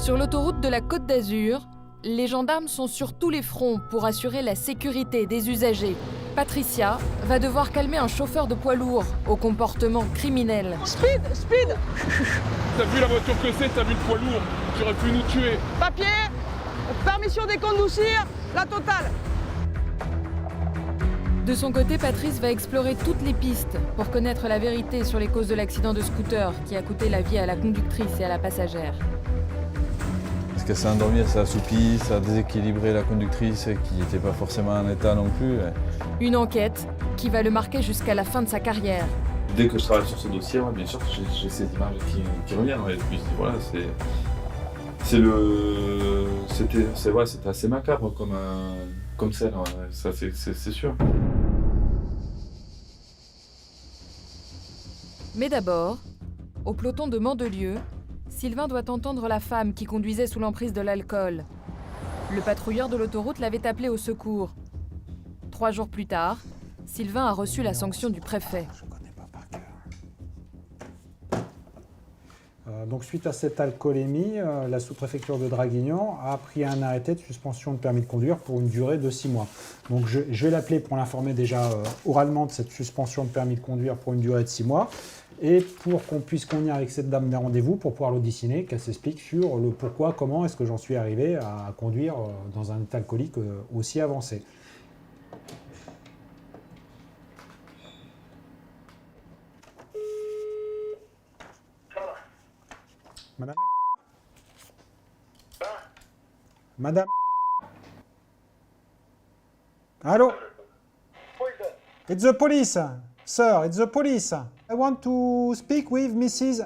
Sur l'autoroute de la Côte d'Azur, les gendarmes sont sur tous les fronts pour assurer la sécurité des usagers. Patricia va devoir calmer un chauffeur de poids lourd au comportement criminel. Speed, speed. T'as vu la voiture que c'est, t'as vu le poids lourd, tu aurais pu nous tuer. Papier, permission de conduire, la totale. De son côté, Patrice va explorer toutes les pistes pour connaître la vérité sur les causes de l'accident de scooter qui a coûté la vie à la conductrice et à la passagère. Est-ce qu'elle s'est endormie, elle s'est assoupie, ça a déséquilibré la conductrice qui n'était pas forcément en état non plus. Une enquête qui va le marquer jusqu'à la fin de sa carrière. Dès que je travaille sur ce dossier, ouais, bien sûr, j'ai ces images qui reviennent. Ouais, et puis voilà, c'était assez macabre comme scène, ouais, ça c'est sûr. Mais d'abord, au peloton de Mandelieu, Sylvain doit entendre la femme qui conduisait sous l'emprise de l'alcool. Le patrouilleur de l'autoroute l'avait appelé au secours. 3 jours plus tard, Sylvain a reçu la sanction du préfet. Donc suite à cette alcoolémie, la sous-préfecture de Draguignan a pris un arrêté de suspension de permis de conduire pour une durée de 6 mois. Donc je vais l'appeler pour l'informer déjà oralement de cette suspension de permis de conduire pour une durée de 6 mois et pour qu'on puisse convenir avec cette dame des rendez-vous pour pouvoir l'auditionner, qu'elle s'explique sur le pourquoi, comment est-ce que j'en suis arrivé à conduire dans un état alcoolique aussi avancé. Madame. Madame. Allô? It's the police, sir. It's the police. I want to speak with Mrs.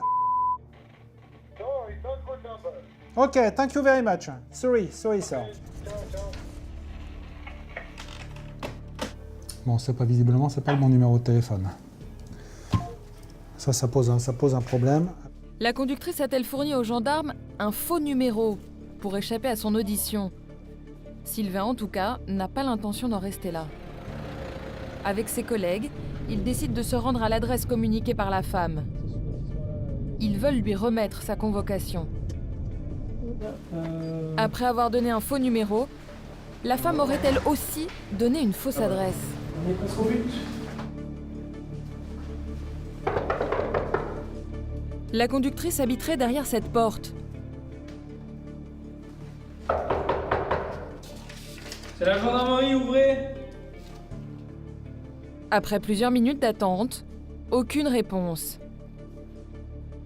No, it's not good number. Okay, thank you very much. Sorry, sir. Ciao, ciao. Bon, visiblement, c'est pas le bon numéro de téléphone. Ça pose un problème. La conductrice a-t-elle fourni aux gendarmes un faux numéro pour échapper à son audition? Sylvain, en tout cas, n'a pas l'intention d'en rester là. Avec ses collègues, il décide de se rendre à l'adresse communiquée par la femme. Ils veulent lui remettre sa convocation. Après avoir donné un faux numéro, la femme aurait-elle aussi donné une fausse adresse? On est presque au but. La conductrice habiterait derrière cette porte. C'est la gendarmerie, ouvrez. Après plusieurs minutes d'attente, aucune réponse.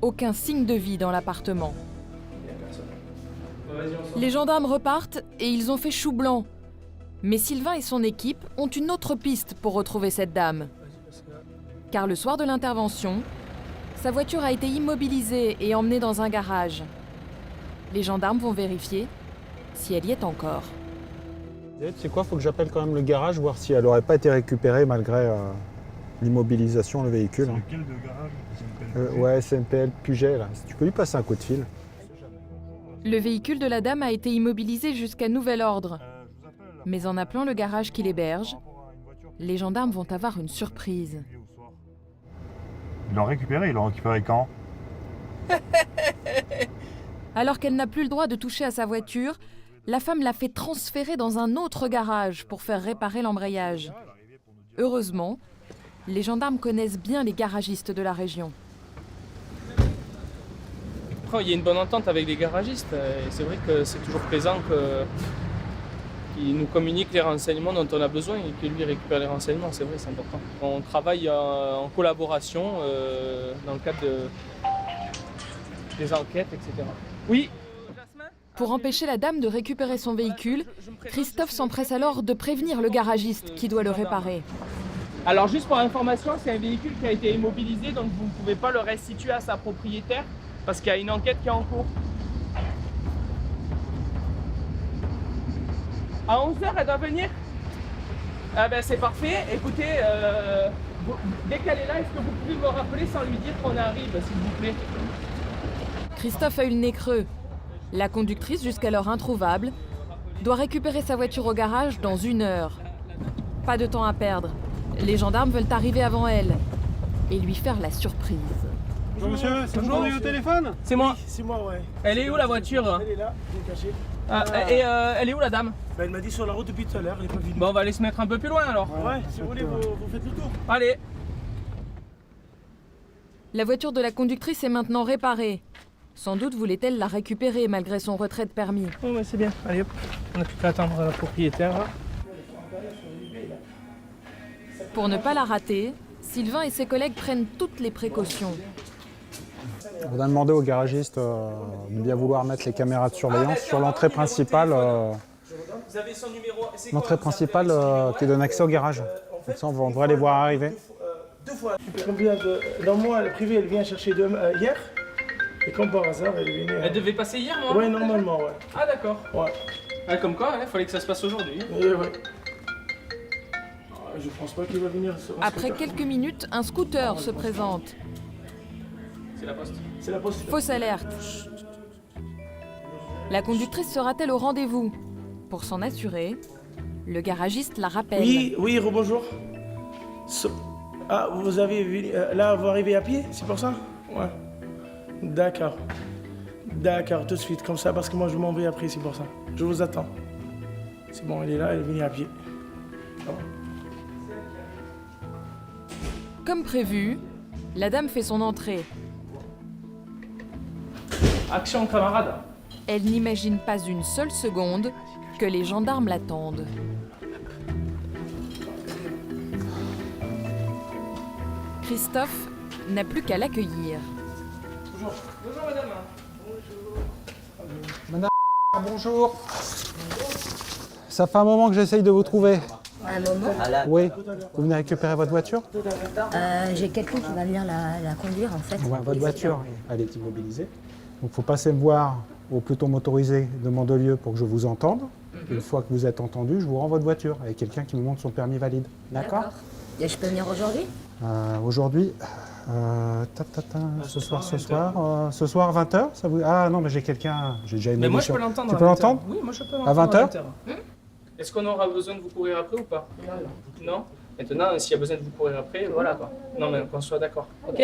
Aucun signe de vie dans l'appartement. Les gendarmes repartent et ils ont fait chou blanc. Mais Sylvain et son équipe ont une autre piste pour retrouver cette dame. Car le soir de l'intervention, sa voiture a été immobilisée et emmenée dans un garage. Les gendarmes vont vérifier si elle y est encore. C'est quoi? Faut que j'appelle quand même le garage, voir si elle n'aurait pas été récupérée malgré l'immobilisation, le véhicule. C'est lequel de garage? Ouais, SNPL Puget, là. Si tu peux lui passer un coup de fil. Le véhicule de la dame a été immobilisé jusqu'à nouvel ordre. Mais en appelant le garage qui l'héberge, les gendarmes vont avoir une surprise. Ils l'ont récupéré quand? Alors qu'elle n'a plus le droit de toucher à sa voiture, la femme l'a fait transférer dans un autre garage pour faire réparer l'embrayage. Heureusement, les gendarmes connaissent bien les garagistes de la région. Après, il y a une bonne entente avec les garagistes et c'est vrai que c'est toujours plaisant qu'ils nous communiquent les renseignements dont on a besoin et que lui récupère les renseignements, c'est vrai, c'est important. On travaille en collaboration dans le cadre des enquêtes, etc. Oui. Pour empêcher la dame de récupérer son véhicule, Christophe s'empresse alors de prévenir le garagiste qui doit le réparer. Alors juste pour information, c'est un véhicule qui a été immobilisé, donc vous ne pouvez pas le restituer à sa propriétaire parce qu'il y a une enquête qui est en cours. À 11h, elle doit venir? Ah ben c'est parfait. Écoutez, dès qu'elle est là, est-ce que vous pouvez me rappeler sans lui dire qu'on arrive, s'il vous plaît? Christophe a eu le nez creux. La conductrice, jusqu'alors introuvable, doit récupérer sa voiture au garage dans 1 heure. Pas de temps à perdre. Les gendarmes veulent arriver avant elle et lui faire la surprise. Bonjour monsieur, c'est vous Bonjour. qu'on a eu au téléphone? C'est moi. C'est moi, ouais. Elle est où la voiture? Elle est là, elle est cachée. Elle est où la dame? Elle m'a dit sur la route depuis tout à l'heure, elle est pas venue. Bon, on va aller se mettre un peu plus loin alors. Ouais, si vous voulez, vous faites le tour. Allez. La voiture de la conductrice est maintenant réparée. Sans doute voulait-elle la récupérer malgré son retrait de permis. Oh, ouais, c'est bien. Allez hop. On n'a plus qu'à attendre la propriétaire. Pour ne pas la rater, Sylvain et ses collègues prennent toutes les précautions. On a demandé au garagiste de bien vouloir mettre les caméras de surveillance sur l'entrée principale, Vous avez son numéro. l'entrée principale qui donne accès au garage. Comme ça, on devrait les voir arriver. 2 fois. Combien de... Normalement, le privé, elle vient chercher hier. Et comme par hasard, elle est venue. Elle devait passer hier, non? Ouais, normalement, ouais. Ah, d'accord. Ouais. Ah, comme quoi, il fallait que ça se passe aujourd'hui. Et ouais. Je pense pas qu'il va venir. Après quelques minutes, un scooter se présente. C'est la poste. C'est la poste. Fausse alerte. La conductrice sera-t-elle au rendez-vous? Pour s'en assurer, le garagiste la rappelle. Oui, rebonjour. Ah, vous avez vu... là, vous arrivez à pied, c'est pour ça? Ouais. D'accord. D'accord, tout de suite, comme ça, parce que moi, je m'en vais après, c'est pour ça. Je vous attends. C'est bon, elle est là, elle est venue à pied. Ça va. Comme prévu, la dame fait son entrée. Action, camarade. Elle n'imagine pas une seule seconde que les gendarmes l'attendent. Christophe n'a plus qu'à l'accueillir. Bonjour, madame. Bonjour. Ça fait un moment que j'essaye de vous trouver. Un moment. Oui. Vous venez récupérer votre voiture? J'ai quelqu'un qui va venir la conduire en fait. Ouais, votre voiture, elle est immobilisée. Donc il faut passer me voir au peloton motorisé de Mandelieu pour que je vous entende. Une fois que vous êtes entendu, je vous rends votre voiture avec quelqu'un qui me montre son permis valide. D'accord? Et je peux venir aujourd'hui? Aujourd'hui, ce soir 20h, ça vous... Ah non, mais j'ai quelqu'un, j'ai déjà une Mais moi, je émission. peux l'entendre. Tu à peux 20h. l'entendre? Oui, moi, je peux À l'entendre. 20h? Est-ce qu'on aura besoin de vous courir après ou pas? Non. Maintenant, s'il y a besoin de vous courir après, voilà quoi. Non, mais qu'on soit d'accord. Ok?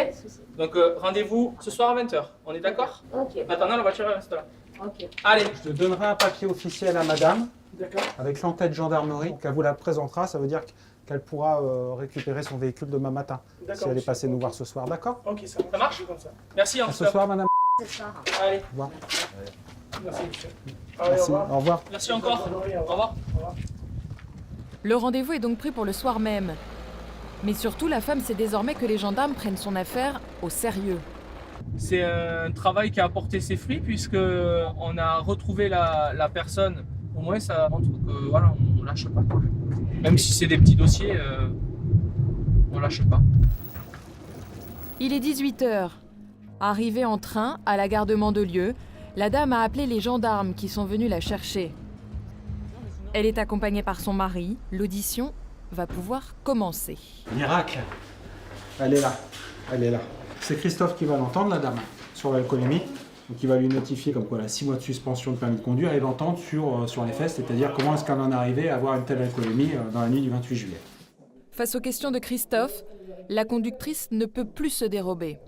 Donc, rendez-vous ce soir à 20h. On est d'accord? Ok. Maintenant, la voiture reste là. Ok. Allez. Je te donnerai un papier officiel à madame, D'accord. avec l'entête gendarmerie, qu'elle vous la présentera. Ça veut dire qu'elle pourra récupérer son véhicule demain matin, si elle est passée nous voir ce soir. D'accord? Ok, Ça marche? comme ça. Merci en À tout ce cas. soir, madame. Allez. Au revoir. Merci, monsieur. Allez, Merci. Au revoir. Merci encore. Au revoir. Le rendez-vous est donc pris pour le soir même. Mais surtout, la femme sait désormais que les gendarmes prennent son affaire au sérieux. C'est un travail qui a apporté ses fruits puisque on a retrouvé la personne. Au moins, ça montre que voilà, on lâche pas. Même si c'est des petits dossiers, on lâche pas. Il est 18h. Arrivée en train à la gare de Mandelieu, la dame a appelé les gendarmes qui sont venus la chercher. Elle est accompagnée par son mari. L'audition va pouvoir commencer. Miracle. Elle est là. Elle est là. C'est Christophe qui va l'entendre, la dame, sur l'alcoolémie. Donc il va lui notifier comme quoi elle a 6 mois de suspension de permis de conduire et l'entendre sur les faits, c'est-à-dire comment est-ce qu'elle en est arrivée à avoir une telle alcoolémie dans la nuit du 28 juillet. Face aux questions de Christophe, la conductrice ne peut plus se dérober.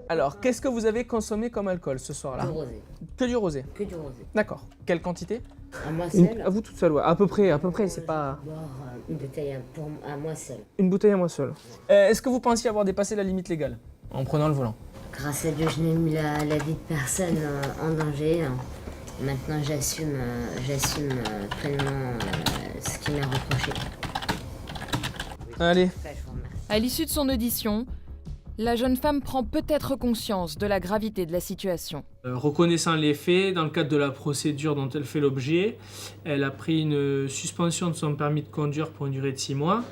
Alors, qu'est-ce que vous avez consommé comme alcool ce soir-là? Du rosé. Que du rosé. Que du rosé. D'accord. Quelle quantité? À moi seul. À vous toute seule, ouais. À peu près, c'est pas... Boire une bouteille à moi seul. Une bouteille à moi seule. Est-ce que vous pensiez avoir dépassé la limite légale en prenant le volant? Grâce à Dieu, je n'ai mis la vie de personne en danger. Maintenant, j'assume pleinement ce qui m'est reproché. Allez. À l'issue de son audition, la jeune femme prend peut-être conscience de la gravité de la situation. Reconnaissant les faits, dans le cadre de la procédure dont elle fait l'objet, elle a pris une suspension de son permis de conduire pour une durée de 6 mois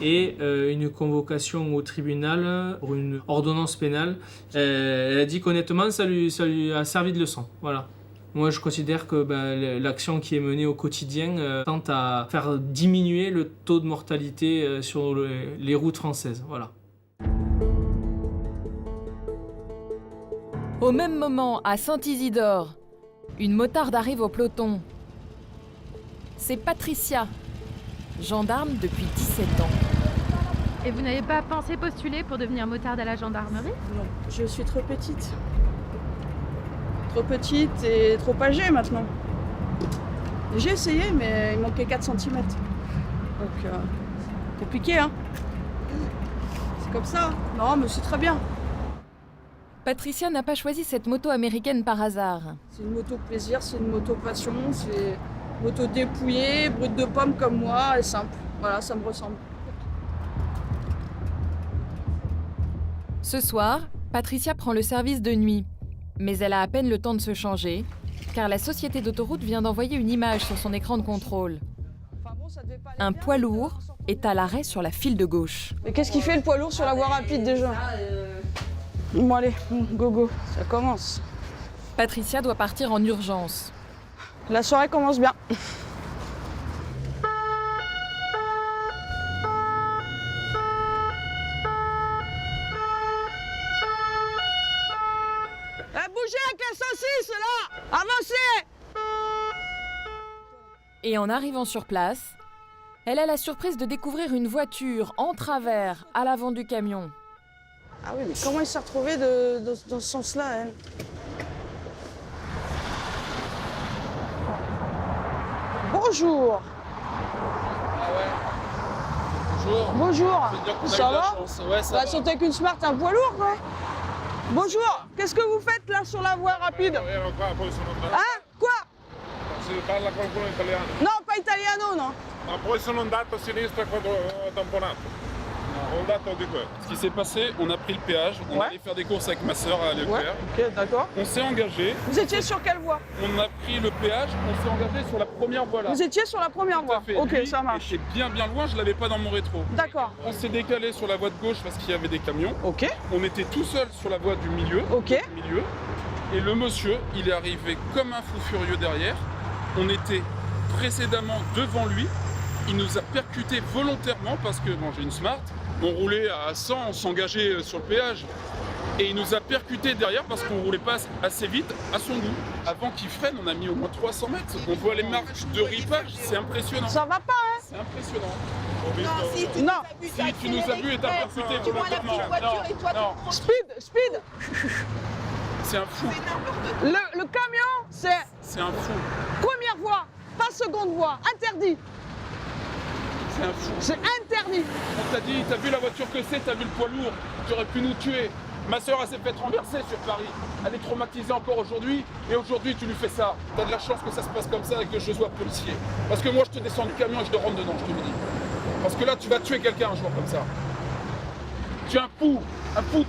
et une convocation au tribunal pour une ordonnance pénale. Elle a dit qu'honnêtement, ça lui a servi de leçon. Voilà. Moi, je considère que l'action qui est menée au quotidien tente à faire diminuer le taux de mortalité sur les routes françaises. Voilà. Au même moment, à Saint-Isidore, une motarde arrive au peloton. C'est Patricia, gendarme depuis 17 ans. Et vous n'avez pas pensé postuler pour devenir motarde à la gendarmerie? Non, je suis trop petite. Trop petite et trop âgée maintenant. J'ai essayé, mais il manquait 4 cm. Donc, compliqué, hein. C'est comme ça. Non, mais c'est très bien. Patricia n'a pas choisi cette moto américaine par hasard. C'est une moto plaisir, c'est une moto passion, c'est une moto dépouillée, brute de pomme comme moi et simple. Voilà, ça me ressemble. Ce soir, Patricia prend le service de nuit. Mais elle a à peine le temps de se changer, car la société d'autoroute vient d'envoyer une image sur son écran de contrôle. Un poids lourd est à l'arrêt sur la file de gauche. Mais qu'est-ce qu'il fait le poids lourd sur la voie rapide déjà? Bon allez, go go, ça commence. Patricia doit partir en urgence. La soirée commence bien. Bougez avec la saucisse là! Avancez! Et en arrivant sur place, elle a la surprise de découvrir une voiture en travers à l'avant du camion. Ah oui, mais comment il s'est retrouvé dans ce sens-là, elle? Bonjour! Ah ouais. Bonjour. Bonjour! Ça va? Ouais, ça Bah, va. sauter qu'une Smart, un poids lourd, quoi! Bonjour! Qu'est-ce que vous faites là sur la voie rapide? Hein? Quoi? Parla qualcuno italiano. Non, pas italiano, non! Ma poi sono andato a sinistra quando ho tamponato. Ho dato di quello. Ce qui s'est passé, on a pris le péage, on allait faire des courses avec ma sœur à Leclerc. Ouais, ok, d'accord. On s'est engagé, Vous étiez sur quelle voie? on a pris le péage, on s'est engagé sur la première voie là. Vous étiez sur la première Tout voie. à fait. Ok, Lui ça marche. était bien loin, je l'avais pas dans mon rétro. D'accord. On s'est décalé sur la voie de gauche parce qu'il y avait des camions. Ok, On était tout seul sur la voie du milieu. ok. Et le monsieur, il est arrivé comme un fou furieux derrière. On était précédemment devant lui. Il nous a percuté volontairement parce que bon, j'ai une Smart. On roulait à 100, on s'engageait sur le péage. Et il nous a percuté derrière parce qu'on roulait pas assez vite à son goût. Avant qu'il freine, on a mis au moins 300 mètres. On voit les marques de ripage, c'est impressionnant. Ça va pas, hein? C'est impressionnant. Non. Si tu nous as vu et t'as percuté volontairement. Non. Speed! C'est un fou. Le camion, C'est un fou. première voie, pas seconde voie. Interdit. C'est un fou. C'est interdit. On t'a dit, t'as vu la voiture que c'est, t'as vu le poids lourd, tu aurais pu nous tuer. Ma soeur, elle s'est fait renverser sur Paris. Elle est traumatisée encore aujourd'hui, et aujourd'hui tu lui fais ça. T'as de la chance que ça se passe comme ça et que je sois policier. Parce que moi je te descends du camion et je te rentre dedans, je te le dis. Parce que là tu vas tuer quelqu'un un jour comme ça. Tu es un fou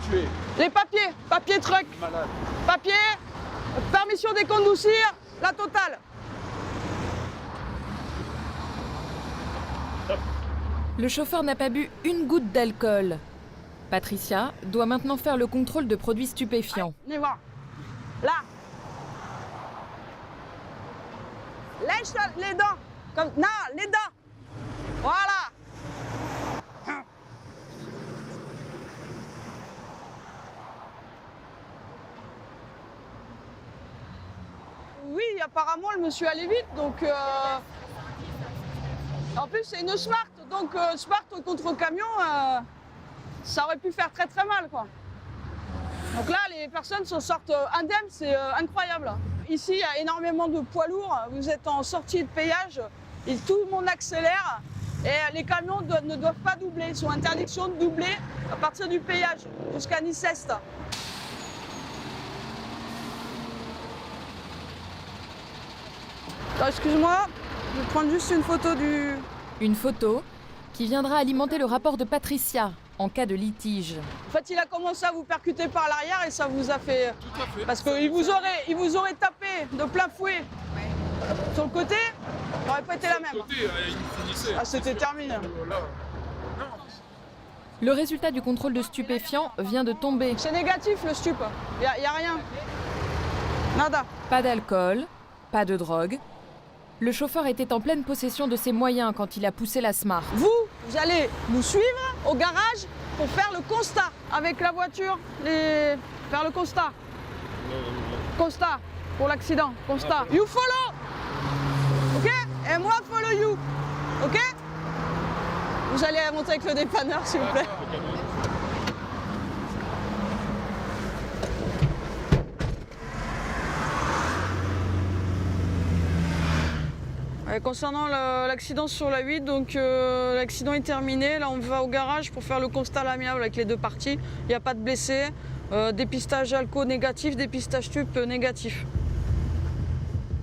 tu es. Les papiers truck, Malade. papier, permission de conduire, la totale. Le chauffeur n'a pas bu une goutte d'alcool. Patricia doit maintenant faire le contrôle de produits stupéfiants. Venez voir. Là. Lèche les dents. Comme... Non, les dents. Voilà. Oui, apparemment, le monsieur allait vite, donc... En plus, c'est une Smart, donc Smart contre camion, ça aurait pu faire très très mal, quoi. Donc là, les personnes s'en sortent indemnes, c'est incroyable. Ici, il y a énormément de poids lourds, vous êtes en sortie de péage, et tout le monde accélère, et les camions ne doivent pas doubler, ils sont interdiction de doubler à partir du péage, jusqu'à Nice-Est. Excuse-moi, je vais prendre juste une photo du... Une photo qui viendra alimenter le rapport de Patricia en cas de litige. En fait, il a commencé à vous percuter par l'arrière et ça vous a fait... Tout à fait. Parce qu'il vous aurait tapé de plein fouet. Sur le côté, ça n'aurait pas été la même. Côté, il finissait. Ah, c'était terminé. Là. Non. Le résultat du contrôle de stupéfiants vient de tomber. C'est négatif le stup, il n'y a rien. Nada. Pas d'alcool, pas de drogue. Le chauffeur était en pleine possession de ses moyens quand il a poussé la Smart. Vous allez nous suivre au garage pour faire le constat avec la voiture, faire le constat. Constat pour l'accident, constat. You follow, ok? Et moi follow you, ok? Vous allez monter avec le dépanneur, s'il vous plaît. Concernant l'accident sur la 8, donc l'accident est terminé. Là, on va au garage pour faire le constat à l'amiable avec les deux parties. Il n'y a pas de blessés. Dépistage alco négatif, dépistage TUP négatif.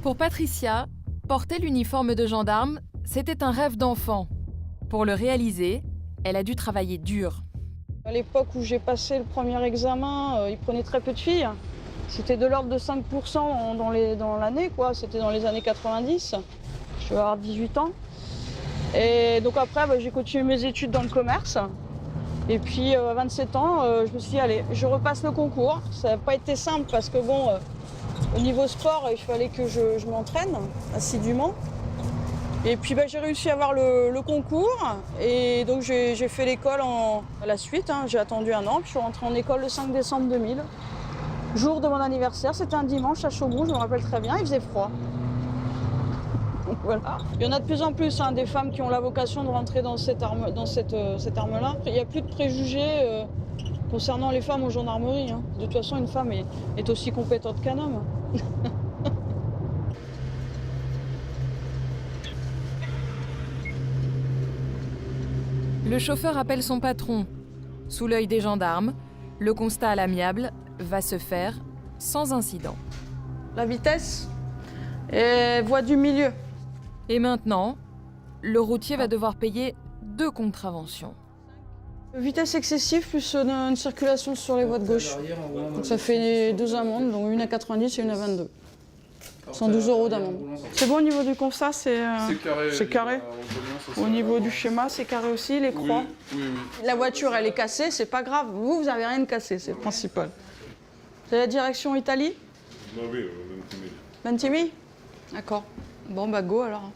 Pour Patricia, porter l'uniforme de gendarme, c'était un rêve d'enfant. Pour le réaliser, elle a dû travailler dur. À l'époque où j'ai passé le premier examen, ils prenaient très peu de filles. C'était de l'ordre de 5% dans l'année, quoi. C'était dans les années 90. Je vais avoir 18 ans. Et donc après, j'ai continué mes études dans le commerce. Et puis à 27 ans, je me suis dit, allez, je repasse le concours. Ça n'a pas été simple parce que bon, au niveau sport, il fallait que je m'entraîne assidûment. Et puis j'ai réussi à avoir le concours. Et donc j'ai fait l'école à la suite. J'ai attendu un an, puis je suis rentrée en école le 5 décembre 2000. Jour de mon anniversaire, c'était un dimanche à Chaubourg, je me rappelle très bien, il faisait froid. Donc voilà. Il y en a de plus en plus, des femmes qui ont la vocation de rentrer dans cette arme-là. Il n'y a plus de préjugés concernant les femmes en gendarmerie. De toute façon, une femme est aussi compétente qu'un homme. Le chauffeur appelle son patron. Sous l'œil des gendarmes, le constat à l'amiable va se faire sans incident. La vitesse et voie du milieu. Et maintenant, le routier va devoir payer 2 contraventions. Vitesse excessive plus une circulation sur les voies de gauche. Donc ça fait 2 amendes, donc une à 90 et une à 22. 112 € d'amende. C'est bon au niveau du constat, c'est carré. Au niveau du schéma, c'est carré aussi, les croix. Oui. La voiture, elle est cassée, c'est pas grave. Vous avez rien de cassé, c'est le principal. C'est la direction Italie? Oui, Ventimiglia. D'accord. Bon, go alors.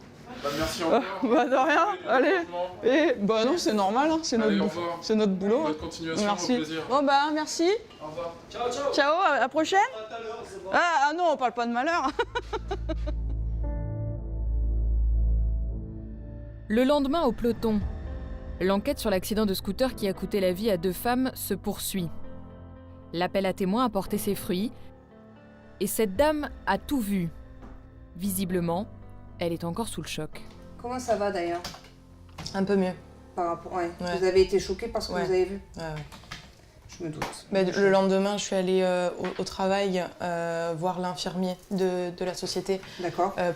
Merci encore. De rien, allez. Et non, c'est normal, c'est notre boulot. Bonne continuation, merci. au plaisir. Bon, merci. Au revoir. Ciao. Ciao, à la prochaine. Ah non, on parle pas de malheur. Le lendemain au peloton, l'enquête sur l'accident de scooter qui a coûté la vie à 2 femmes se poursuit. L'appel à témoins a porté ses fruits et cette dame a tout vu. Visiblement, elle est encore sous le choc. Comment ça va d'ailleurs? Un peu mieux. Par rapport, ouais. Vous avez été choquée par ce que vous avez vu? Ouais. Je me doute. Mais le lendemain, je suis allée au travail voir l'infirmier de la société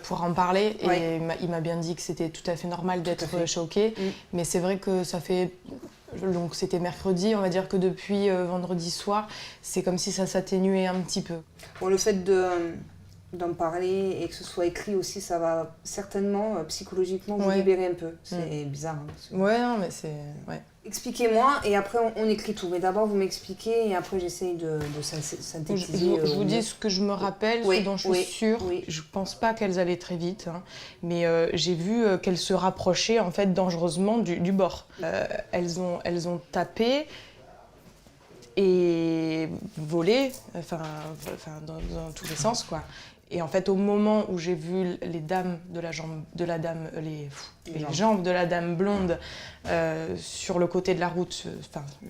pour en parler. Et il m'a bien dit que c'était tout à fait normal d'être choquée. Mais c'est vrai que ça fait... Donc c'était mercredi, on va dire que depuis vendredi soir, c'est comme si ça s'atténuait un petit peu. Bon, le fait d'en parler et que ce soit écrit aussi, ça va certainement psychologiquement vous libérer un peu. C'est bizarre. Ouais, non, mais c'est... Ouais. Expliquez-moi et après on écrit tout. Mais d'abord vous m'expliquez et après j'essaye de synthétiser. Je vous dis ce que je me rappelle, ce dont je suis sûre. Je pense pas qu'elles allaient très vite, mais j'ai vu qu'elles se rapprochaient en fait dangereusement du bord. Elles ont tapé et volé, dans tous les sens quoi. Et en fait, au moment où j'ai vu les jambes de la dame blonde sur le côté de la route,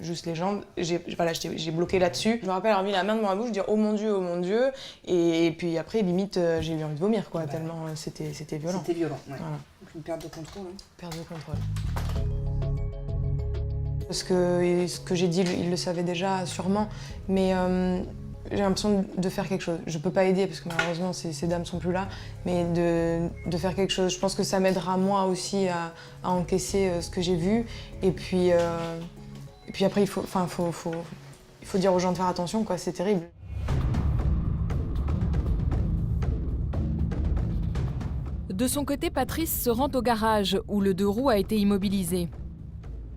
juste les jambes, j'ai bloqué là-dessus. Je me rappelle avoir mis la main devant la bouche, dire oh mon Dieu, et puis après, limite, j'ai eu envie de vomir, quoi, tellement c'était violent. C'était violent, ouais. Voilà. Donc une perte de contrôle. Perte de contrôle. Parce que ce que j'ai dit, il le savait déjà sûrement, mais j'ai l'impression de faire quelque chose. Je peux pas aider parce que malheureusement ces dames sont plus là, mais de faire quelque chose. Je pense que ça m'aidera moi aussi à encaisser ce que j'ai vu. Et puis après il faut dire aux gens de faire attention quoi, c'est terrible. De son côté, Patrice se rend au garage où le 2 roues a été immobilisé.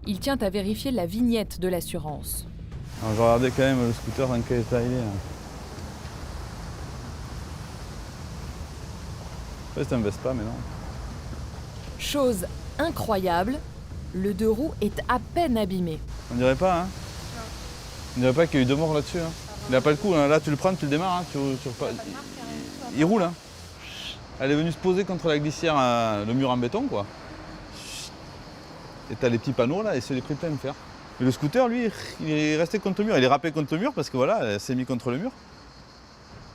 Il tient à vérifier la vignette de l'assurance. Alors, je regardais quand même le scooter dans quel état il est. C'est un Vespa, mais non. Chose incroyable, le 2 roues est à peine abîmé. On dirait pas, On dirait pas qu'il y a eu 2 morts là-dessus. Il n'a pas le coup, là tu le prends, tu le démarres. Il roule. Elle est venue se poser contre la glissière, le mur en béton, quoi. Et t'as les petits panneaux là et c'est les prix de plein de fer. Et le scooter, lui, il est resté contre le mur. Il est râpé contre le mur parce que voilà, elle s'est mis contre le mur.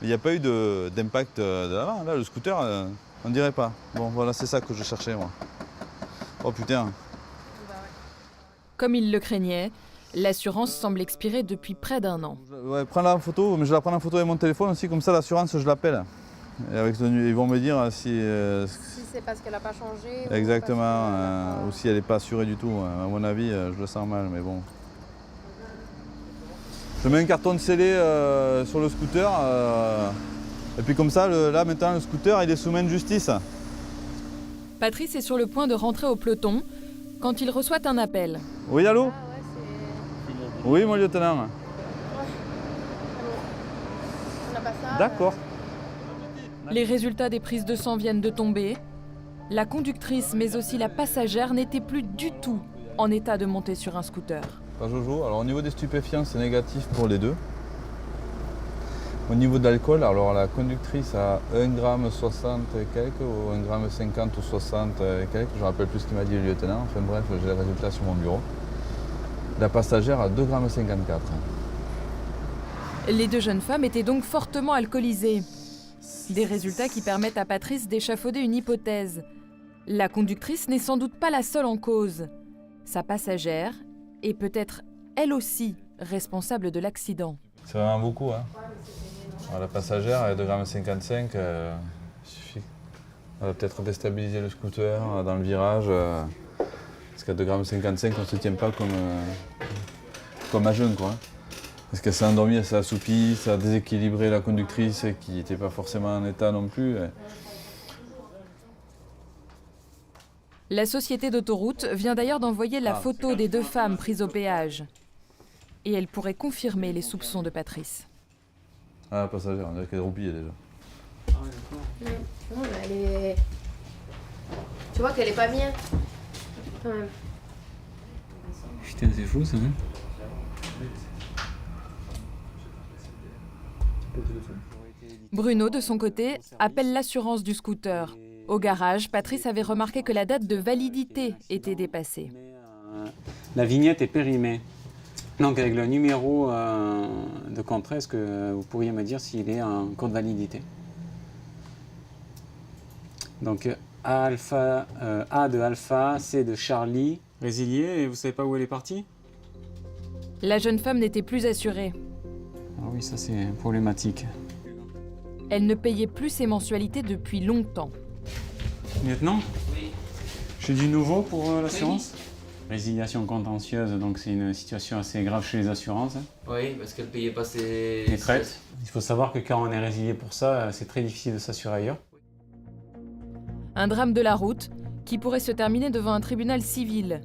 Il n'y a pas eu d'impact de l'avant. Là, le scooter, on dirait pas. Bon, voilà, c'est ça que je cherchais, moi. Oh putain. Comme il le craignait, l'assurance semble expirer depuis près d'1 an. Ouais, prends-la en photo, mais je la prends en photo avec mon téléphone aussi, comme ça l'assurance, je l'appelle. Et avec ils vont me dire si c'est parce qu'elle n'a pas changé. Exactement, ou si elle n'est pas assurée du tout. À mon avis, je le sens mal, mais bon. Je mets un carton de scellé sur le scooter, et puis comme ça, là maintenant, le scooter, il est sous main de justice. Patrice est sur le point de rentrer au peloton quand il reçoit un appel. Oui, allô? Oui, mon lieutenant. D'accord. Les résultats des prises de sang viennent de tomber. La conductrice, mais aussi la passagère, n'étaient plus du tout en état de monter sur un scooter. Pas Jojo. Alors au niveau des stupéfiants, c'est négatif pour les deux. Au niveau de l'alcool, alors la conductrice a 1,60 g et quelques, ou 1,50 g ou 60 et quelques, je ne me rappelle plus ce qu'il m'a dit le lieutenant, enfin bref, j'ai les résultats sur mon bureau. La passagère a 2,54 g. Les deux jeunes femmes étaient donc fortement alcoolisées. Des résultats qui permettent à Patrice d'échafauder une hypothèse. La conductrice n'est sans doute pas la seule en cause. Sa passagère est peut-être elle aussi responsable de l'accident. C'est vraiment beaucoup, hein. Alors, la passagère a 2,55 g, il suffit. Elle va peut-être déstabiliser le scooter dans le virage. Parce qu'à 2,55 g, on ne se tient pas comme à jeun, quoi. Parce qu'elle s'est endormie, elle s'est assoupie, ça a déséquilibré la conductrice qui n'était pas forcément en état non plus. La société d'autoroute vient d'ailleurs d'envoyer la photo des deux femmes prises au péage. Et elle pourrait confirmer les soupçons de Patrice. Ah, la passagère, on dirait qu'elle est roupillée déjà. Ah ouais, d'accord. Non, mais elle est... Tu vois qu'elle est pas bien. Quand même. Putain, c'est fou ça, hein. Bruno, de son côté, appelle l'assurance du scooter. Au garage, Patrice avait remarqué que la date de validité était dépassée. La vignette est périmée. Donc avec le numéro de contrat, est-ce que vous pourriez me dire s'il est en cours de validité? Donc A de Alpha, C de Charlie, résilié, et vous savez pas où elle est partie? La jeune femme n'était plus assurée. Ah oui, ça c'est problématique. Elle ne payait plus ses mensualités depuis longtemps. Lieutenant? Oui. J'ai du nouveau pour l'assurance? Oui. Résiliation contentieuse, donc c'est une situation assez grave chez les assurances. Oui, parce qu'elle ne payait pas ses traites. Il faut savoir que quand on est résilié pour ça, c'est très difficile de s'assurer ailleurs. Un drame de la route qui pourrait se terminer devant un tribunal civil,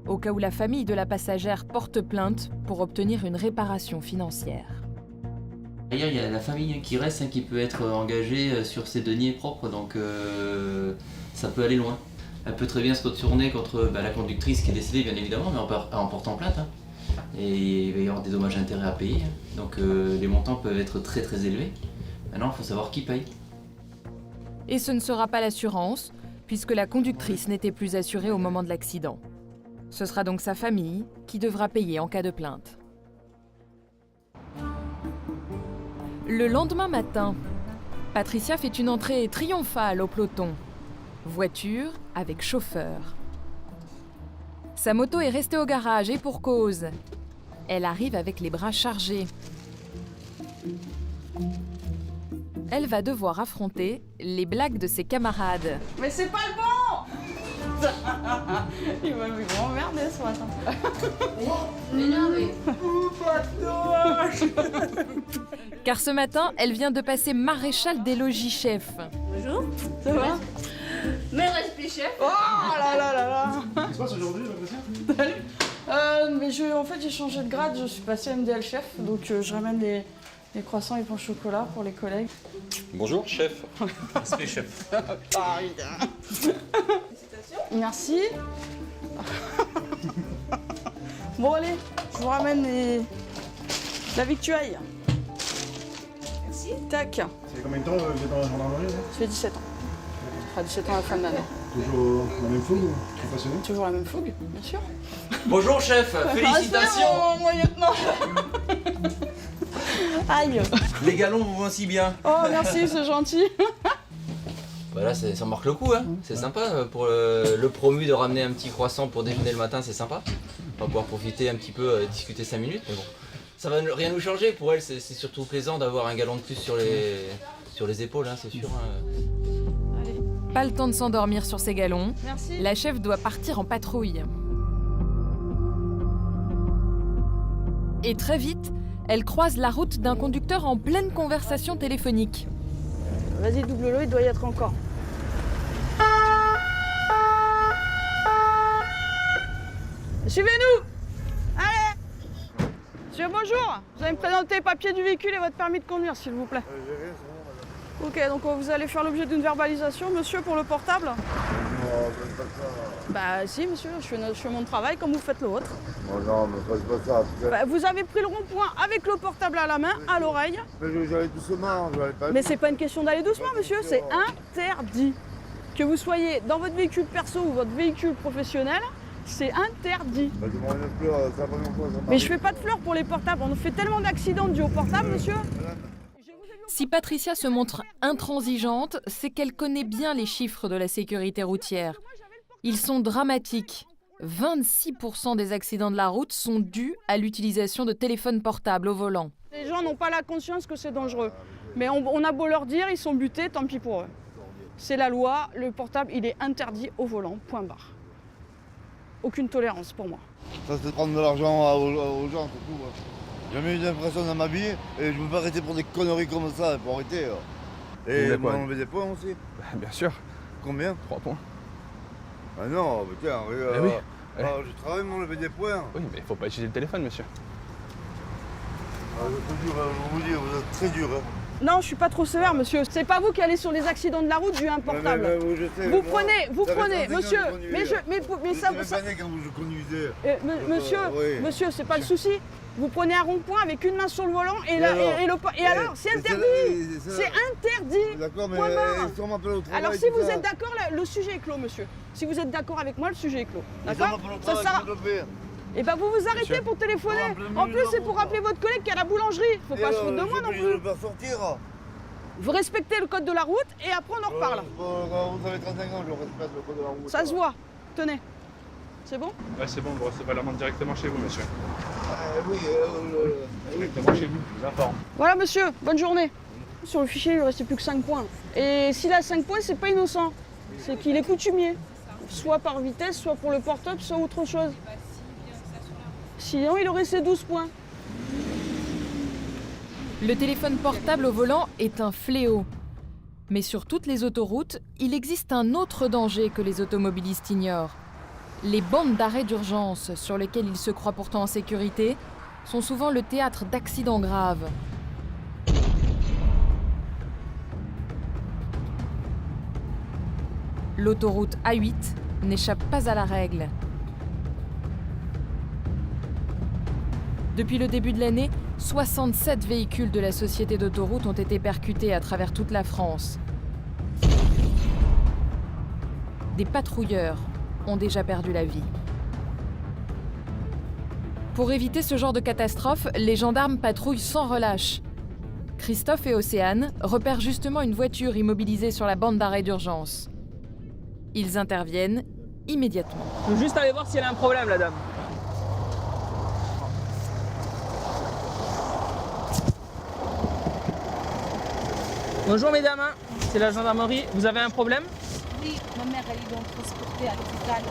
au cas où la famille de la passagère porte plainte pour obtenir une réparation financière. D'ailleurs, il y a la famille qui reste, qui peut être engagée sur ses deniers propres, donc ça peut aller loin. Elle peut très bien se retourner contre la conductrice qui est décédée, bien évidemment, mais en portant plainte. Et il va y avoir des dommages et intérêts à payer. Donc les montants peuvent être très très élevés. Maintenant, il faut savoir qui paye. Et ce ne sera pas l'assurance, puisque la conductrice n'était plus assurée au moment de l'accident. Ce sera donc sa famille qui devra payer en cas de plainte. Le lendemain matin, Patricia fait une entrée triomphale au peloton. Voiture avec chauffeur. Sa moto est restée au garage et pour cause. Elle arrive avec les bras chargés. Elle va devoir affronter les blagues de ses camarades. Mais c'est pas le bon! Il m'a fait grand merder ce matin. Mais non, mais... Car ce matin, elle vient de passer maréchal des logis chefs. Bonjour, ça va? Mais reste chef. Oh là là là là. Qu'est-ce qui se passe aujourd'hui, j'ai mais en fait j'ai changé de grade, je suis passée MDL chef, donc je ramène les croissants et pains au chocolat pour les collègues. Bonjour, chef. Respect chef. Merci. Bon allez, je vous ramène la victuaille. Merci. Tac. Ça fait combien de temps vous êtes dans la gendarmerie? Ça fait 17 ans. fera 17 ans à la fin de l'année. Toujours la même fougue, passionné? Toujours la même fougue, bien sûr. Bonjour chef, félicitations. Mon lieutenant. Aïe. Les galons vous vont si bien. Oh merci, c'est gentil. Voilà, ça marque le coup, hein. C'est sympa pour le promu de ramener un petit croissant pour déjeuner le matin, c'est sympa. On va pouvoir profiter un petit peu, discuter 5 minutes, mais bon. Ça va rien nous changer, pour elle c'est surtout plaisant d'avoir un galon de plus sur les épaules, hein, c'est sûr. Pas le temps de s'endormir sur ses galons. Merci. La chef doit partir en patrouille. Et très vite, elle croise la route d'un conducteur en pleine conversation téléphonique. Vas-y, double-le, il doit y être encore. Suivez-nous. Allez. Monsieur, bonjour. Vous allez me présenter les papiers du véhicule et votre permis de conduire, s'il vous plaît. Ok, donc vous allez faire l'objet d'une verbalisation, monsieur, pour le portable? Non, faites pas ça. Bah si, monsieur, je fais mon travail comme vous faites le vôtre. Non, mais faites pas ça. Bah, vous avez pris le rond-point avec le portable à la main, à l'oreille. Mais j'allais doucement, j'allais pas... Mais c'est pas une question d'aller doucement, monsieur, c'est interdit. Que vous soyez dans votre véhicule perso ou votre véhicule professionnel, c'est interdit. Bah, je m'en ai fleurs, c'est la première fois, ça Mais je fais pas de fleurs pour les portables, on fait tellement d'accidents dus au portable, monsieur. Si Patricia se montre intransigeante, c'est qu'elle connaît bien les chiffres de la sécurité routière. Ils sont dramatiques. 26% des accidents de la route sont dus à l'utilisation de téléphones portables au volant. Les gens n'ont pas la conscience que c'est dangereux. Mais on a beau leur dire, ils sont butés, tant pis pour eux. C'est la loi, le portable, il est interdit au volant, point barre. Aucune tolérance pour moi. Ça, c'est prendre de l'argent aux gens, c'est tout. J'ai jamais eu d'impression dans ma vie et je ne veux pas arrêter pour des conneries comme ça, il faut arrêter. Et vous enlever des points aussi? Bien sûr. Combien? 3 points. Ah non, mais tiens, oui. Je travaille pour m'enlever des points. Oui, mais il faut pas utiliser le téléphone, monsieur. C'est dur, je vous dis, vous êtes très dur. Non, je suis pas trop sévère, monsieur. C'est pas vous qui allez sur les accidents de la route du portable. Vous prenez, monsieur. Mais ça. Quand je conduisais. Monsieur, c'est pas le souci. Vous prenez un rond-point avec une main sur le volant et alors, c'est interdit. C'est interdit. D'accord, mais si on m'appelle au travail. Alors, si vous êtes d'accord, le sujet est clôt, monsieur. Si vous êtes d'accord avec moi, le sujet est clôt. D'accord? Ça sert. Et ben vous arrêtez pour téléphoner. En plus, c'est pour rappeler votre collègue qui est à la boulangerie. Faut pas se foutre de moi non plus. Je ne veux pas sortir. Vous respectez le code de la route et après on en reparle. Vous avez 35 ans, je respecte le code de la route. Ça se voit. Tenez. C'est bon? Ouais, c'est bon, vous recevez l'amende directement chez vous, monsieur. Oui, directement chez vous, je vous informe. Voilà, monsieur, bonne journée. Sur le fichier, il ne restait plus que 5 points. Et s'il a 5 points, c'est pas innocent. C'est qu'il est coutumier. Soit par vitesse, soit pour le portable, soit autre chose. Sinon, il aurait ses 12 points. Le téléphone portable au volant est un fléau. Mais sur toutes les autoroutes, il existe un autre danger que les automobilistes ignorent. Les bandes d'arrêt d'urgence, sur lesquelles ils se croient pourtant en sécurité, sont souvent le théâtre d'accidents graves. L'autoroute A8 n'échappe pas à la règle. Depuis le début de l'année, 67 véhicules de la société d'autoroute ont été percutés à travers toute la France. Des patrouilleurs ont déjà perdu la vie. Pour éviter ce genre de catastrophe, les gendarmes patrouillent sans relâche. Christophe et Océane repèrent justement une voiture immobilisée sur la bande d'arrêt d'urgence. Ils interviennent immédiatement. Je veux juste aller voir si elle a un problème, la dame. Bonjour mesdames, c'est la gendarmerie. Vous avez un problème? Oui, ma mère elle est donc transportée à l'hôpital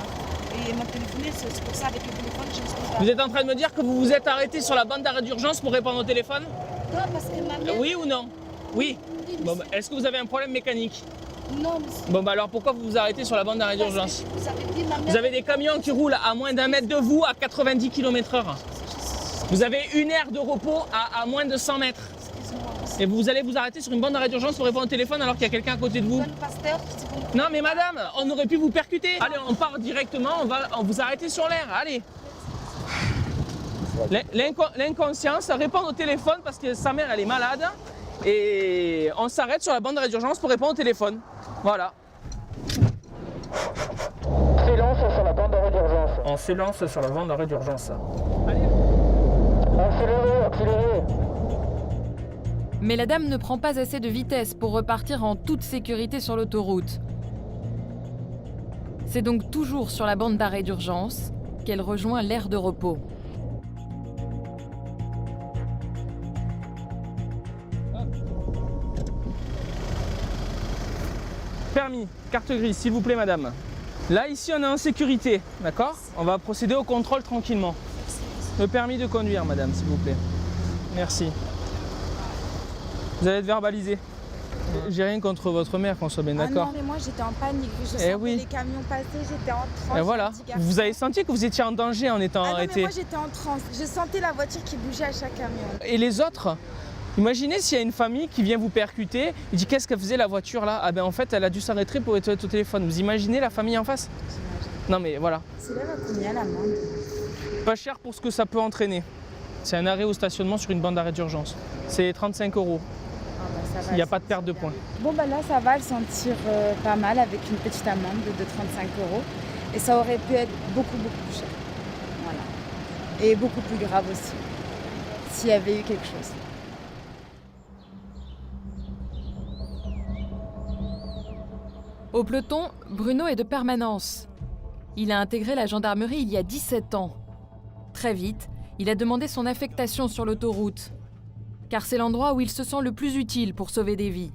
et elle m'a téléphoné, c'est pour ça avec le téléphone je ne sais pas. Vous êtes en train de me dire que vous vous êtes arrêté sur la bande d'arrêt d'urgence pour répondre au téléphone? Non, parce que ma mère... Oui ou non? Oui. Oui, bon, est-ce que vous avez un problème mécanique? Non, monsieur. Bon, bah alors pourquoi vous vous arrêtez sur la bande d'arrêt d'urgence? Vous avez dit ma mère... Vous avez des camions qui roulent à moins d'1 mètre de vous à 90 km/h. Vous avez une aire de repos à moins de 100 mètres. Et vous allez vous arrêter sur une bande d'arrêt d'urgence pour répondre au téléphone alors qu'il y a quelqu'un à côté de vous? Non mais madame, on aurait pu vous percuter. Allez, on part directement, on vous arrêter sur l'air, allez. L'inconscience, répondre au téléphone parce que sa mère elle est malade et on s'arrête sur la bande d'arrêt d'urgence pour répondre au téléphone. Voilà. s'élance sur la bande d'arrêt d'urgence. On s'élance sur la bande d'arrêt d'urgence. Accélérez, accélérez. Mais la dame ne prend pas assez de vitesse pour repartir en toute sécurité sur l'autoroute. C'est donc toujours sur la bande d'arrêt d'urgence qu'elle rejoint l'aire de repos. Permis, carte grise, s'il vous plaît, madame. Là, ici, on est en sécurité, d'accord? On va procéder au contrôle tranquillement. Le permis de conduire, madame, s'il vous plaît. Merci. Vous allez être verbalisé. J'ai rien contre votre mère, qu'on soit bien d'accord. Non, mais moi j'étais en panique. Je sentais les camions passer, j'étais en transe. Et voilà. Vous avez senti que vous étiez en danger en étant arrêté. Mais moi j'étais en transe. Je sentais la voiture qui bougeait à chaque camion. Et les autres? Imaginez s'il y a une famille qui vient vous percuter, il dit qu'est-ce qu'elle faisait la voiture là? Ah ben en fait elle a dû s'arrêter pour être au téléphone. Vous imaginez la famille en face? Non mais voilà. C'est là combien l'amende? Pas cher pour ce que ça peut entraîner. C'est un arrêt au stationnement sur une bande d'arrêt d'urgence. C'est 35 €. Il n'y a pas de perte de points. Bon bah là ça va le sentir pas mal avec une petite amende de 35 €. Et ça aurait pu être beaucoup plus cher. Voilà. Et beaucoup plus grave aussi. S'il y avait eu quelque chose. Au peloton, Bruno est de permanence. Il a intégré la gendarmerie il y a 17 ans. Très vite, il a demandé son affectation sur l'autoroute, car c'est l'endroit où il se sent le plus utile pour sauver des vies.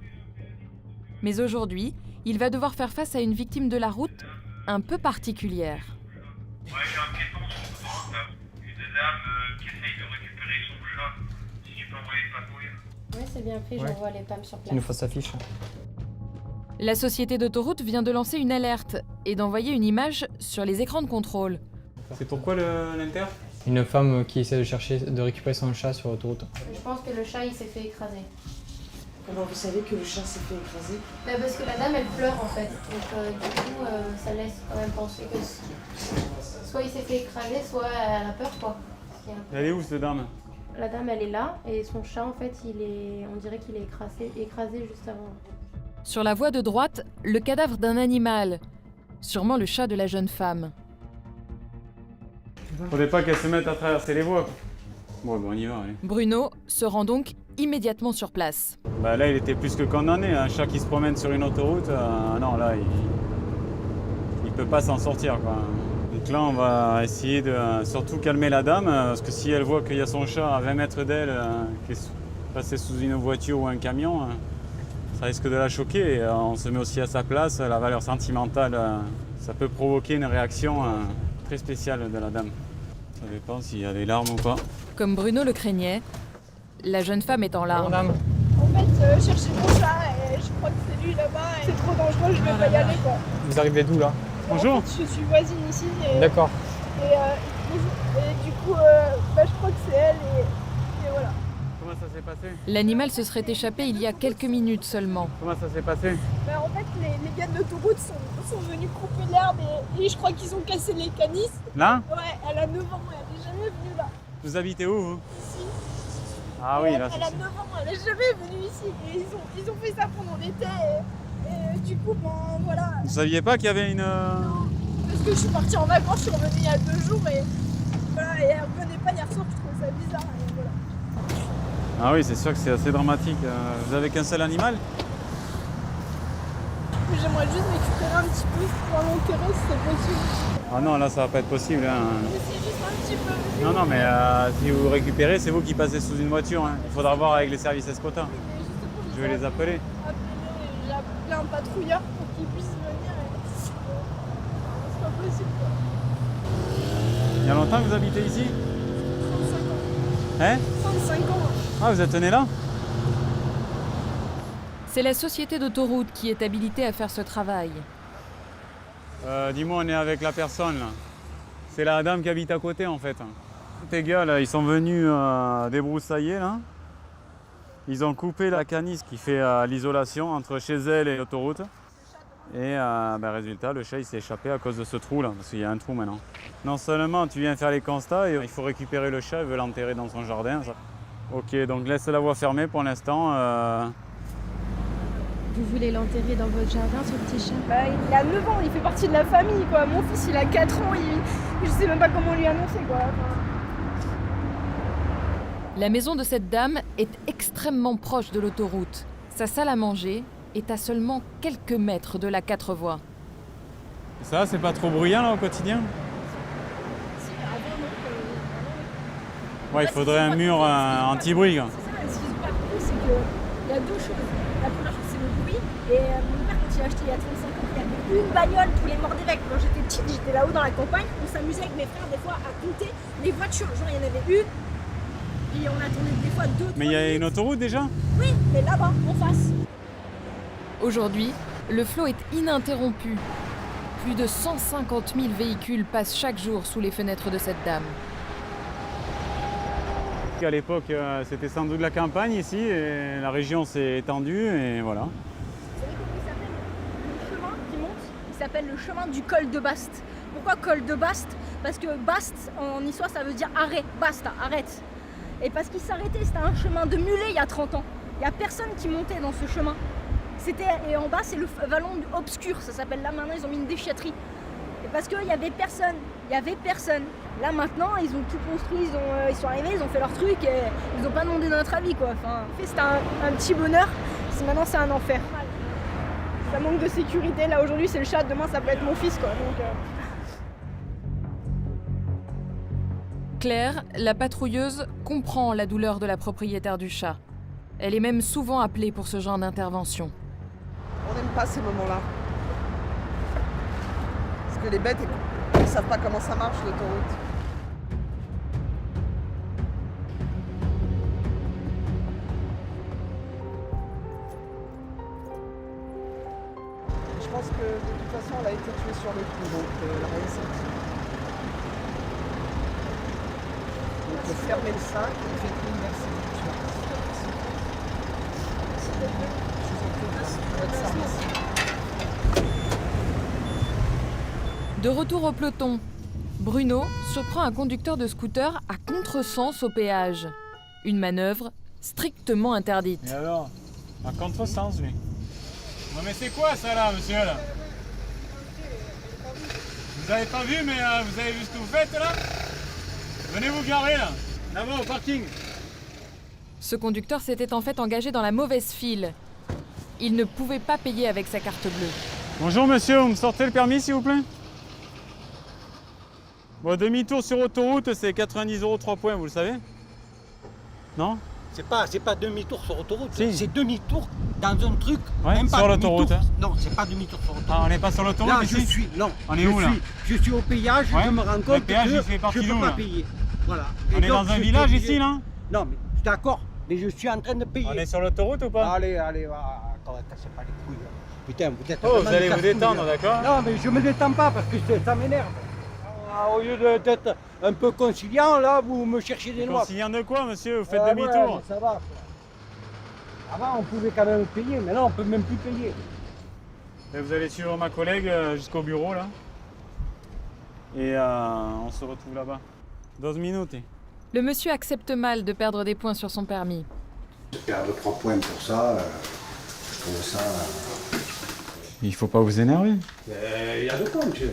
Mais aujourd'hui, il va devoir faire face à une victime de la route un peu particulière. Ouais, j'ai un piéton sur l'autoroute, une dame qui essaye de récupérer son chat. Si tu peux envoyer une patrouille. Ouais, c'est bien fait, j'envoie les PAM sur place. Il nous faut sa fiche. La société d'autoroute vient de lancer une alerte et d'envoyer une image sur les écrans de contrôle. C'est pourquoi l'inter? Une femme qui essaie de récupérer son chat sur l'autoroute. Je pense que le chat il s'est fait écraser. Comment vous savez que le chat s'est fait écraser? Bah parce que la dame elle pleure en fait. Donc du coup ça laisse quand même penser que soit il s'est fait écraser, soit elle a peur quoi. Elle est où cette dame? La dame elle est là et son chat en fait on dirait qu'il est écrasé juste avant. Sur la voie de droite, le cadavre d'un animal, sûrement le chat de la jeune femme. Faudrait pas qu'elle se mette à traverser les voies. Bon, on y va, allez. Bruno se rend donc immédiatement sur place. Bah là, il était plus que condamné. Un chat qui se promène sur une autoroute, non, là, il peut pas s'en sortir, quoi. Donc là, on va essayer de surtout calmer la dame, parce que si elle voit qu'il y a son chat à 20 mètres d'elle, qui est passé sous une voiture ou un camion, ça risque de la choquer. Et on se met aussi à sa place. La valeur sentimentale, ça peut provoquer une réaction très spéciale de la dame. Ça dépend s'il y a des larmes ou pas. Comme Bruno le craignait, la jeune femme est en larmes. En fait, chercher mon chat et je crois que c'est lui là-bas et c'est trop dangereux, je vais pas y aller quoi. Vous arrivez d'où là? Bonjour. En fait, je suis voisine ici et, D'accord. et du coup, je crois que c'est elle et voilà. Comment ça s'est passé? L'animal se serait échappé il y a quelques minutes seulement. Comment ça s'est passé? En fait, les gars de l'autoroute sont venus couper l'herbe et je crois qu'ils ont cassé les canisses. Là? Ouais, elle a 9 ans, elle n'est jamais venue là. Vous habitez où, vous? Ici. Ah oui, là, elle a 9 ans, elle n'est jamais venue ici. Et ils ont fait ça pendant l'été et du coup, voilà. Vous saviez pas qu'il y avait une... Non, parce que je suis partie en vacances, je suis revenue il y a 2 jours et voilà, et elle revenait pas hier soir, je trouvais ça bizarre. Et voilà. Ah oui, c'est sûr que c'est assez dramatique. Vous avez qu'un seul animal? J'aimerais juste récupérer un petit peu pour l'enterrer si c'est possible. Ah non, là ça va pas être possible. Hein. Mais c'est juste un petit peu. Non, mais si vous récupérez, c'est vous qui passez sous une voiture. Hein. Il faudra voir avec les services Escota. Je vais les appeler. J'ai appelé un patrouilleur pour qu'il puisse venir. C'est pas possible quoi. Il y a longtemps que vous habitez ici? 35 ans. Hein? 35 ans. Ah, vous êtes né là? C'est la société d'autoroute qui est habilitée à faire ce travail. Dis-moi, on est avec la personne là. C'est la dame qui habite à côté en fait. Tes gars là, ils sont venus débroussailler là. Ils ont coupé la canisse qui fait l'isolation entre chez elle et l'autoroute. Et résultat, le chat il s'est échappé à cause de ce trou là, parce qu'il y a un trou maintenant. Non seulement tu viens faire les constats, et il faut récupérer le chat, il veut l'enterrer dans son jardin. Ça. Ok, donc laisse la voie fermée pour l'instant. Vous voulez l'enterrer dans votre jardin, ce petit chat? Bah, il a 9 ans, il fait partie de la famille, quoi. Mon fils, il a 4 ans, je sais même pas comment lui annoncer, quoi. La maison de cette dame est extrêmement proche de l'autoroute. Sa salle à manger est à seulement quelques mètres de la 4 voies. Ça, c'est pas trop bruyant là au quotidien? Ouais, il faudrait un mur anti-bruit. C'est ça, ce qu'ils ont pas compris, c'est qu'il y a deux choses. La première chose, c'est le bruit. Et mon père, quand il a acheté il y a 35 ans, il y avait une bagnole tous les morts d'évêque. Quand j'étais petite, j'étais là-haut dans la campagne, on s'amusait avec mes frères des fois à compter les voitures. Genre, il y en avait une, et on attendait des fois 2, 3 Mais il y a une autoroute déjà? Oui, mais là-bas, en face. Aujourd'hui, le flot est ininterrompu. Plus de 150 000 véhicules passent chaque jour sous les fenêtres de cette dame. À l'époque, c'était sans doute la campagne ici, et la région s'est étendue, et voilà. Vous savez comment il s'appelle le chemin qui monte? Il s'appelle le chemin du col de Bast. Pourquoi col de Bast? Parce que Bast, en histoire, ça veut dire arrêt, basta, arrête. Et parce qu'il s'arrêtait, c'était un chemin de mulet il y a 30 ans. Il n'y a personne qui montait dans ce chemin. Et en bas, c'est le vallon obscur, ça s'appelle là. Maintenant, ils ont mis une déchetterie. Et parce qu'il n'y avait personne, Là, maintenant, ils ont tout construit, ils sont arrivés, ils ont fait leur truc et ils n'ont pas demandé notre avis, quoi. Enfin, c'était un petit bonheur, maintenant, c'est un enfer. Ça manque de sécurité, là, aujourd'hui, c'est le chat, demain, ça peut être mon fils, quoi. Donc, Claire, la patrouilleuse, comprend la douleur de la propriétaire du chat. Elle est même souvent appelée pour ce genre d'intervention. On n'aime pas ces moments-là. Parce que les bêtes, ils ne savent pas comment ça marche, l'autoroute. Je pense que de toute façon, elle a été tuée sur le coup, donc elle n'a rien senti. Donc fermez le sac et faites une merci. De retour au peloton, Bruno surprend un conducteur de scooter à contresens au péage. Une manœuvre strictement interdite. Et alors? À contresens, lui. Non mais c'est quoi ça là, monsieur là? Vous avez pas vu, mais vous avez vu ce que vous faites là? Venez vous garer là, là-bas au parking. Ce conducteur s'était en fait engagé dans la mauvaise file. Il ne pouvait pas payer avec sa carte bleue. Bonjour monsieur, vous me sortez le permis s'il vous plaît? Bon, demi-tour sur autoroute, c'est 90 € 3 points, vous le savez? Non? C'est pas demi-tour sur autoroute, si. C'est demi-tour dans un truc. Ouais, même sur pas l'autoroute. demi-tour. Non, c'est pas demi-tour sur autoroute. Ah, on n'est pas sur l'autoroute là, ici? On est où là? Je suis au péage, je me rends compte péage, que il fait partie je ne peux d'où, pas là? payer. Voilà. On est dans un village ici là? Non, mais je suis d'accord, mais je suis en train de payer. On est sur l'autoroute ou pas? Allez, cassez pas les couilles. Putain, vous êtes. Oh, vous allez vous détendre, d'accord? Non, mais je me détends pas parce que ça m'énerve. Au lieu d'être un peu conciliant, là, vous me cherchez des noix. Conciliant de quoi, monsieur? Vous faites demi-tour? Ouais, ça va. Avant, on pouvait quand même payer, mais là, on peut même plus payer. Et vous allez suivre ma collègue jusqu'au bureau, là. Et on se retrouve là-bas. 12 minutes. Le monsieur accepte mal de perdre des points sur son permis. Perdre 3 points pour ça, je trouve ça... Il faut pas vous énerver. Il y a de quoi, monsieur.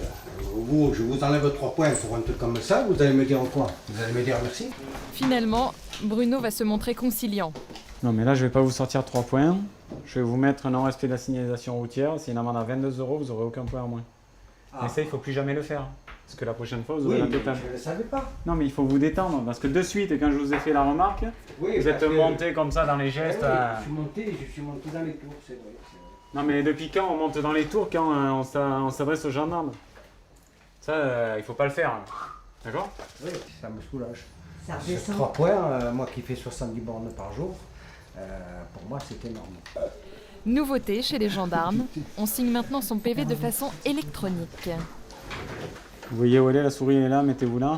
Vous, je vous enlève 3 points pour un truc comme ça, vous allez me dire quoi? Vous allez me dire merci? Finalement, Bruno va se montrer conciliant. Non, mais là, je vais pas vous sortir 3 points. Je vais vous mettre un non-respect de la signalisation routière. C'est une amende à 22 €, vous aurez aucun point en moins. Ah. Mais ça, il faut plus jamais le faire. Parce que la prochaine fois, vous aurez Oui, la mais totale. je ne le savais pas. Non, mais il faut vous détendre. Parce que de suite, quand je vous ai fait la remarque, Oui, vous êtes parce que- monté comme ça dans les gestes. Oui, je suis monté dans les tours, c'est vrai. Non, mais depuis quand on monte dans les tours quand on s'adresse aux gendarmes? Ça, il faut pas le faire. D'accord? Oui, ça me soulage. Ça Sur redescend. 3 points, moi qui fais 70 bornes par jour, pour moi c'est énorme. Nouveauté chez les gendarmes, on signe maintenant son PV de façon électronique. Vous voyez où elle est, la souris elle est là, mettez-vous là.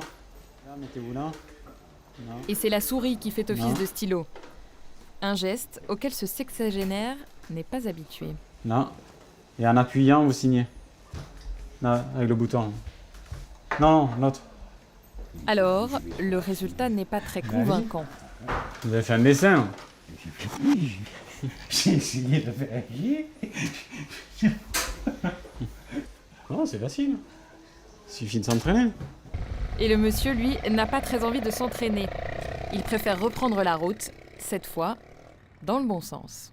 Là, mettez-vous là. Là. Et c'est la souris qui fait office Non. de stylo. Un geste auquel ce sexagénaire n'est pas habitué. Là. Et en appuyant, vous signez. Là, avec le bouton. Non, l'autre. Alors, le résultat n'est pas très convaincant. Vous avez fait un dessin. J'ai essayé de faire agir. Non, c'est facile. Il suffit de s'entraîner. Et le monsieur, lui, n'a pas très envie de s'entraîner. Il préfère reprendre la route, cette fois, dans le bon sens.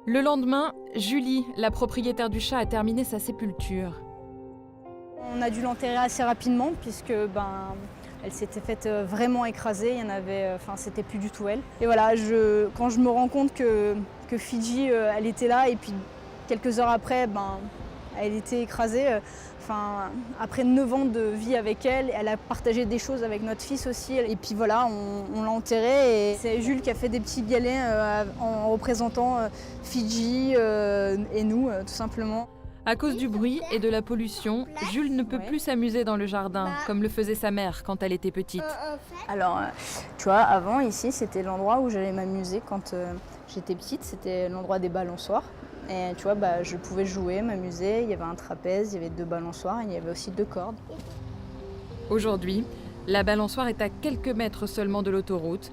Le lendemain, Julie, la propriétaire du chat, a terminé sa sépulture. On a dû l'enterrer assez rapidement puisque elle s'était faite vraiment écraser, il y en avait, c'était plus du tout elle. Et voilà, quand je me rends compte que Fidji, elle était là et puis quelques heures après, elle était écrasée. Après 9 ans de vie avec elle, elle a partagé des choses avec notre fils aussi. Et puis voilà, on l'a enterrée. Et c'est Jules qui a fait des petits galets en représentant Fidji et nous, tout simplement. À cause du bruit et de la pollution, Jules ne peut plus s'amuser dans le jardin, comme le faisait sa mère quand elle était petite. Alors, tu vois, avant, ici, c'était l'endroit où j'allais m'amuser quand j'étais petite. C'était l'endroit des balançoires. Et tu vois, je pouvais jouer, m'amuser. Il y avait un trapèze, il y avait 2 balançoires, et il y avait aussi 2 cordes. Aujourd'hui, la balançoire est à quelques mètres seulement de l'autoroute,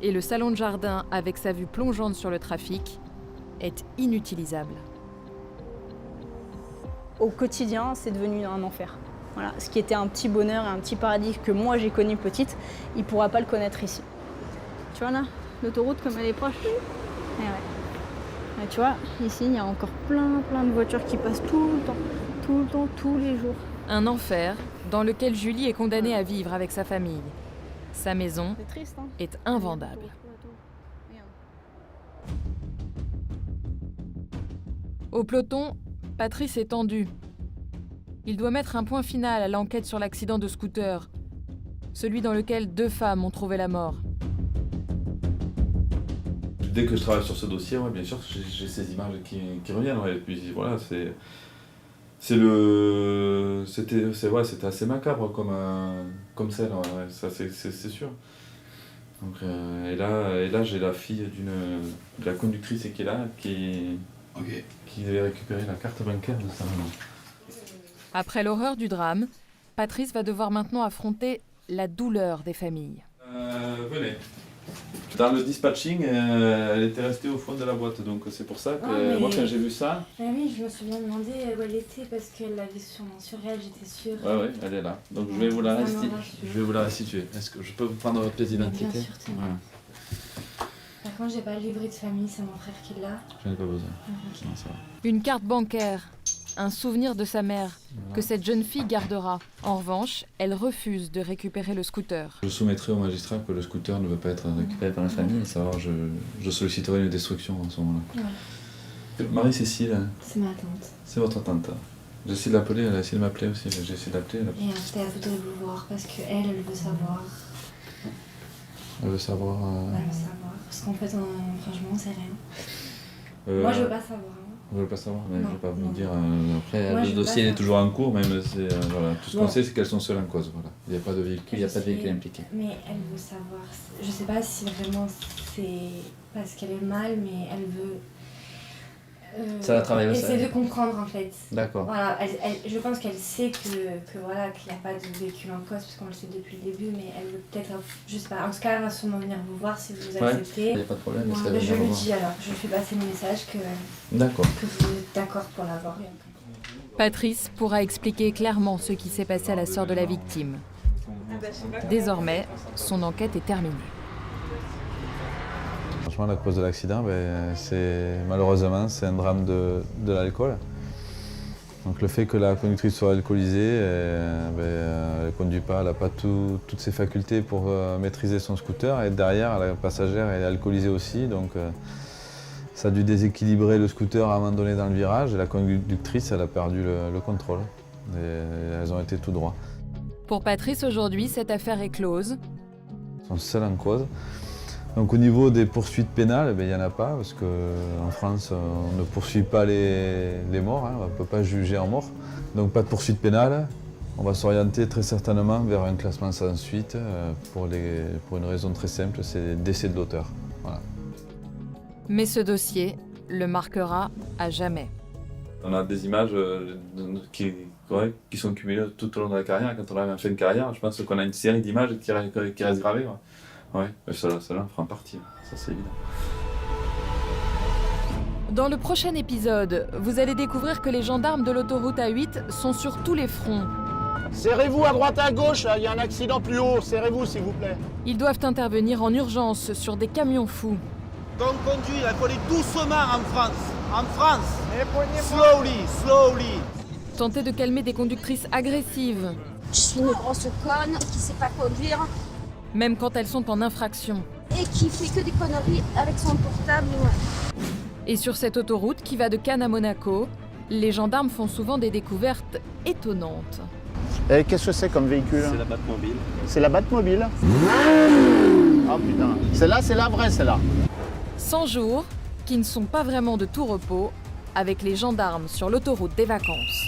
et le salon de jardin, avec sa vue plongeante sur le trafic, est inutilisable. Au quotidien, c'est devenu un enfer. Voilà, ce qui était un petit bonheur et un petit paradis que moi j'ai connu petite, il ne pourra pas le connaître ici. Tu vois là, l'autoroute comme elle est proche. Et ouais. Et tu vois, ici il y a encore plein de voitures qui passent tout le temps, tous les jours. Un enfer dans lequel Julie est condamnée à vivre avec sa famille. Sa maison est invendable. Au peloton, Patrice est tendu. Il doit mettre un point final à l'enquête sur l'accident de scooter, celui dans lequel 2 femmes ont trouvé la mort. Dès que je travaille sur ce dossier, bien sûr, j'ai ces images qui reviennent. Et puis voilà, c'était assez macabre comme scène, ça c'est sûr. Donc, et là j'ai la fille de la conductrice qui est là, qui devait récupérer la carte bancaire de sa maman. Après l'horreur du drame, Patrice va devoir maintenant affronter la douleur des familles. Venez. Dans le dispatching, elle était restée au fond de la boîte, donc c'est pour ça que moi quand j'ai vu ça... Oui, je me suis bien demandé où elle était parce qu'elle l'avait sûrement sur elle, j'étais sûre. Oui, elle est là. Donc je vais vous la restituer. Est-ce que je peux vous prendre votre pièce d'identité? Bien sûr, c'est voilà. Par contre, j'ai pas le livret de famille, c'est mon frère qui l'a. J'en ai pas besoin. Okay. Non, ça va. Une carte bancaire, un souvenir de sa mère, que cette jeune fille gardera. En revanche, elle refuse de récupérer le scooter. Je soumettrai au magistrat que le scooter ne veut pas être récupéré par la famille, et savoir je solliciterai une destruction à ce moment-là. Ouais. Marie-Cécile. C'est ma tante. C'est votre tante. J'ai essayé de l'appeler, elle a essayé de m'appeler aussi, j'ai essayé d'appeler. Et c'était à vous de vous voir, parce qu'elle veut savoir. Elle veut savoir... Elle veut savoir, parce qu'en fait, franchement, c'est rien. Moi, je veux pas savoir. Vous ne voulez pas savoir, mais non, je ne vais pas non. vous dire. Après, moi, le dossier est toujours en cours, même c'est, voilà. Tout ce qu'on sait, c'est qu'elles sont seules en cause. Voilà. Il n'y a pas de véhicule, impliqué. Mais elle veut savoir. Je ne sais pas si vraiment c'est parce qu'elle est mal, mais elle veut. Ça va travailler aussi. Essayer de comprendre en fait. D'accord. Voilà, je pense qu'elle sait voilà, qu'il n'y a pas de véhicule en cause, parce qu'on le sait depuis le début, mais elle veut peut-être, je sais pas, en tout cas, elle va sûrement venir vous voir si vous acceptez. Il n'y a pas de problème. Moi, je lui dis alors, je lui fais passer le message que vous êtes d'accord pour l'avoir. Patrice pourra expliquer clairement ce qui s'est passé à la sœur de la victime. Désormais, son enquête est terminée. Franchement, la cause de l'accident, malheureusement, c'est un drame de l'alcool. Donc le fait que la conductrice soit alcoolisée, elle ne conduit pas, elle n'a pas toutes ses facultés pour maîtriser son scooter. Et derrière, la passagère est alcoolisée aussi. Donc ça a dû déséquilibrer le scooter à un moment donné dans le virage. Et la conductrice, elle a perdu le contrôle. Et elles ont été tout droit. Pour Patrice, aujourd'hui, cette affaire est close. Ils sont seuls en cause. Donc au niveau des poursuites pénales, il n'y en a pas, parce qu'en France, on ne poursuit pas les morts, on ne peut pas juger en mort. Donc pas de poursuite pénale. On va s'orienter très certainement vers un classement sans suite pour une raison très simple, c'est décès de l'auteur. Voilà. Mais ce dossier le marquera à jamais. On a des images qui sont cumulées tout au long de la carrière. Quand on arrive en fin de carrière, je pense qu'on a une série d'images qui reste gravée. Ouais, celle-là on fera en partie, ça c'est évident. Dans le prochain épisode, vous allez découvrir que les gendarmes de l'autoroute A8 sont sur tous les fronts. Serrez-vous à droite à gauche, il y a un accident plus haut, serrez-vous s'il vous plaît. Ils doivent intervenir en urgence sur des camions fous. Quand on conduit, il faut aller doucement en France. En France. Slowly. Tenter de calmer des conductrices agressives. Je suis une grosse conne qui sait pas conduire Même quand elles sont en infraction. et qui fait que des conneries avec son portable. Et sur cette autoroute qui va de Cannes à Monaco, les gendarmes font souvent des découvertes étonnantes. Et qu'est-ce que c'est comme véhicule? C'est la Batmobile. C'est la Batmobile? Oh putain, celle-là, c'est la vraie, celle-là. 100 jours qui ne sont pas vraiment de tout repos avec les gendarmes sur l'autoroute des vacances.